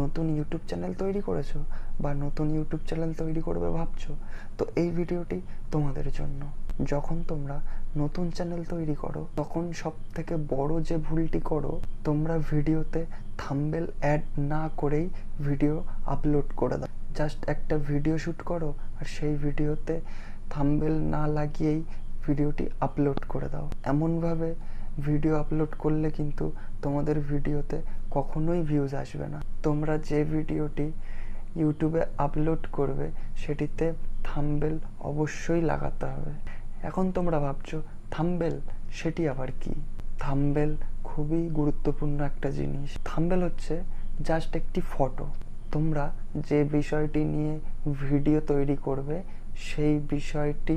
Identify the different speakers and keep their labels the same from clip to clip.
Speaker 1: নতুন YouTube channel তৈরি করেছো বা নতুন ইউটিউব চ্যানেল তৈরি করবে ভাবছো, তো এই ভিডিওটি তোমাদের জন্য। যখন তোমরা নতুন চ্যানেল তৈরি করো তখন সব থেকে বড় যে ভুলটি করো, তোমরা ভিডিওতে থাম্বনেল অ্যাড না করেই ভিডিও আপলোড করে দাও। জাস্ট একটা ভিডিও শ্যুট করো আর সেই ভিডিওতে থাম্বনেল না লাগিয়েই ভিডিওটি আপলোড করে দাও। এমনভাবে ভিডিও আপলোড করলে কিন্তু তোমাদের ভিডিওতে কখনোই ভিউজ আসবে না। তোমরা যে ভিডিওটি ইউটিউবে আপলোড করবে সেটিতে থাম্বনেল অবশ্যই লাগাতে হবে। এখন তোমরা ভাবছো থাম্বনেল সেটি আবার কি? থাম্বনেল খুবই গুরুত্বপূর্ণ একটা জিনিস। থাম্বনেল হচ্ছে জাস্ট একটি ফটো। তোমরা যে বিষয়টি নিয়ে ভিডিও তৈরি করবে সেই বিষয়টি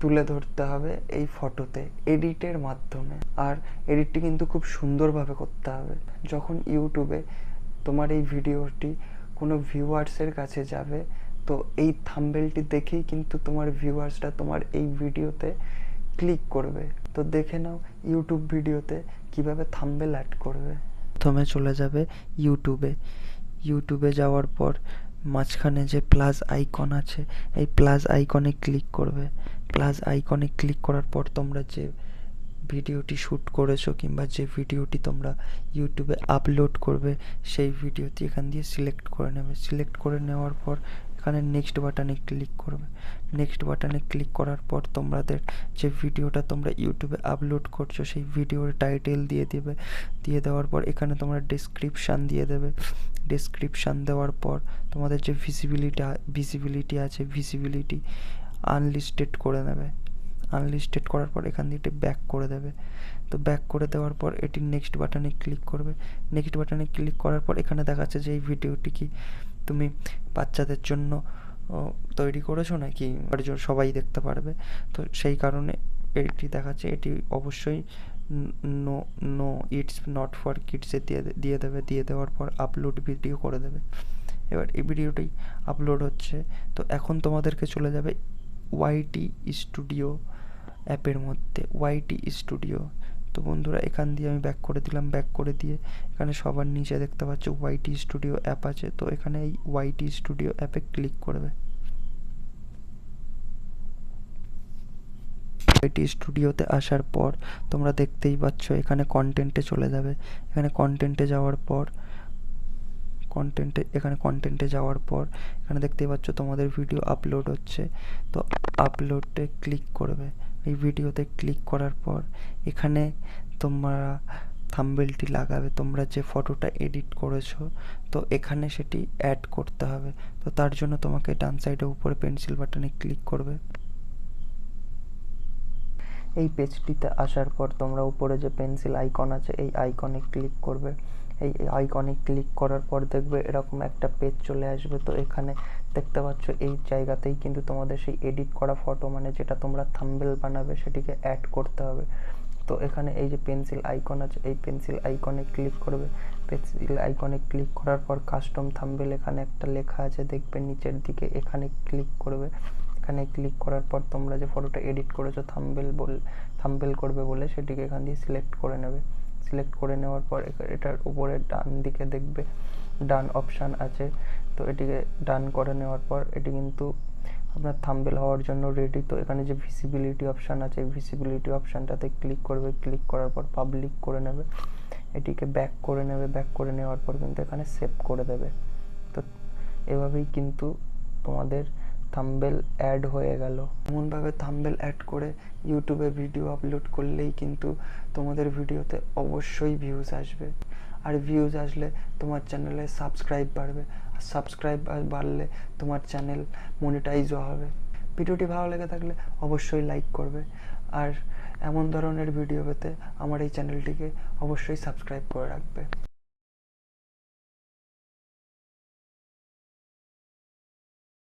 Speaker 1: তুলে ধরতে হবে এই ফটোতে এডিটের মাধ্যমে। আর এডিটটি কিন্তু খুব সুন্দরভাবে করতে হবে। যখন ইউটিউবে তোমার এই ভিডিওটি কোনো ভিউয়ার্সের কাছে যাবে, তো এই থাম্বনেলটি দেখেই কিন্তু তোমার ভিউয়ার্সরা তোমার এই ভিডিওতে ক্লিক করবে। তো দেখে নাও ইউটিউব ভিডিওতে কিভাবে থাম্বনেল অ্যাড করবে। প্রথমে চলে যাবে ইউটিউবে যাওয়ার পর মাঝখানে যে প্লাস আইকন আছে এই প্লাস আইকনে ক্লিক করবে। প্লাস আইকনে ক্লিক করার পর তোমরা যে ভিডিওটি শ্যুট করেছো কিংবা যে ভিডিওটি তোমরা ইউটিউবে আপলোড করবে সেই ভিডিওটি এখান দিয়ে সিলেক্ট করে নেবে। সিলেক্ট করে নেওয়ার পর এখানে নেক্সট বাটনে ক্লিক করবে। নেক্সট বাটনে ক্লিক করার পর তোমাদের যে ভিডিওটা তোমরা ইউটিউবে আপলোড করছো সেই ভিডিওর টাইটেল দিয়ে দেবে। দিয়ে দেওয়ার পর এখানে তোমরা ডেসক্রিপশান দিয়ে দেবে। ডেসক্রিপশান দেওয়ার পর তোমাদের যে ভিজিবিলিটি আছে ভিজিবিলিটি আনলিস্টেড করে নেবে। আনলিস্টেড করার পর এখান দিয়ে ব্যাক করে দেবে। তো ব্যাক করে দেওয়ার পর এটি নেক্সট বাটনে ক্লিক করবে। নেক্সট বাটনে ক্লিক করার পর এখানে দেখাচ্ছে যে এই ভিডিওটি কি তুমি বাচ্চাদের জন্য তৈরি করেছো নাকি সবাই দেখতে পারবে। তো সেই কারণে এটি দেখাচ্ছে এটি অবশ্যই নো ইটস নট ফর কিডসে দিয়ে দেবে। দিয়ে দেওয়ার পর আপলোড ভিডিও করে দেবে। এবার এই ভিডিওটি আপলোড হচ্ছে। তো এখন তোমাদেরকে চলে যাবে ওয়াইটি স্টুডিও অ্যাপের মধ্যে। ওয়াইটি স্টুডিও, তো বন্ধুরা এখান দিয়ে আমি ব্যাক করে দিলাম। ব্যাক করে দিয়ে এখানে সবার নিচে দেখতে পাচ্ছ ওয়াইটি স্টুডিও অ্যাপ আছে। তো এখানে এই ওয়াইটি স্টুডিও অ্যাপে ক্লিক করবে। ওয়াইটি স্টুডিওতে আসার পর তোমরা দেখতেই পাচ্ছ এখানে কন্টেন্টে চলে যাবে। এখানে কন্টেন্টে যাওয়ার পর এখানে দেখতেই পাচ্ছ তোমাদের ভিডিও আপলোড হচ্ছে। তো আপলোডে ক্লিক করবে। এই ভিডিওতে ক্লিক করার পর এখানে তোমরা থাম্বনেলটি লাগাবে। তোমরা যে ফটোটা এডিট করেছো তো এখানে সেটি অ্যাড করতে হবে। তো তার জন্য তোমাকে ডান সাইডে উপরে পেন্সিল বাটনে ক্লিক করবে। এই পেজটিতে আসার পর তোমরা উপরে যে পেন্সিল আইকন আছে এই আইকনে ক্লিক করবে। এই আইকনে ক্লিক করার পর দেখবে এরকম একটা পেজ চলে আসবে। তো এখানে দেখতে পাচ্ছ এই জায়গাতেই কিন্তু তোমাদের সেই এডিট করা ফটো মানে যেটা তোমরা থাম্বনেল বানাবে সেটিকে অ্যাড করতে হবে। তো এখানে এই যে পেন্সিল আইকন আছে এই পেন্সিল আইকনে ক্লিক করবে। পেন্সিল আইকনে ক্লিক করার পর কাস্টম থাম্বনেল এখানে একটা লেখা আছে দেখবে নিচের দিকে, এখানে ক্লিক করবে। এখানে ক্লিক করার পর তোমরা যে ফটোটা এডিট করেছো থাম্বনেল করবে বলে সেটিকে এখান দিয়ে সিলেক্ট করে নেবে। সিলেক্ট করে নেওয়ার পর এটার উপরে ডান দিকে দেখবে ডান অপশান আছে। তো এটিকে ডান করে নেওয়ার পর এটি কিন্তু আপনার থাম্বনেল হওয়ার জন্য রেডি। তো এখানে যে ভিজিবিলিটি অপশান আছে এই ভিজিবিলিটি অপশানটাতে ক্লিক করবে। ক্লিক করার পর পাবলিক করে নেবে। এটিকে ব্যাক করে নেবে। ব্যাক করে নেওয়ার পর কিন্তু এখানে সেভ করে দেবে। তো এভাবেই কিন্তু তোমাদের থাম্বনেল অ্যাড হয়ে গেল। এমনভাবে থাম্বনেল অ্যাড করে ইউটিউবে ভিডিও আপলোড করলেই কিন্তু তোমাদের ভিডিওতে অবশ্যই ভিউজ আসবে। আর ভিউজ আসলে তোমার চ্যানেলে সাবস্ক্রাইব বাড়বে। আর সাবস্ক্রাইব বাড়লে তোমার চ্যানেল মনিটাইজও হবে। ভিডিওটি ভালো লেগে থাকলে অবশ্যই লাইক করবে। আর এমন ধরনের ভিডিও পেতে আমার এই চ্যানেলটিকে অবশ্যই সাবস্ক্রাইব করে রাখবে।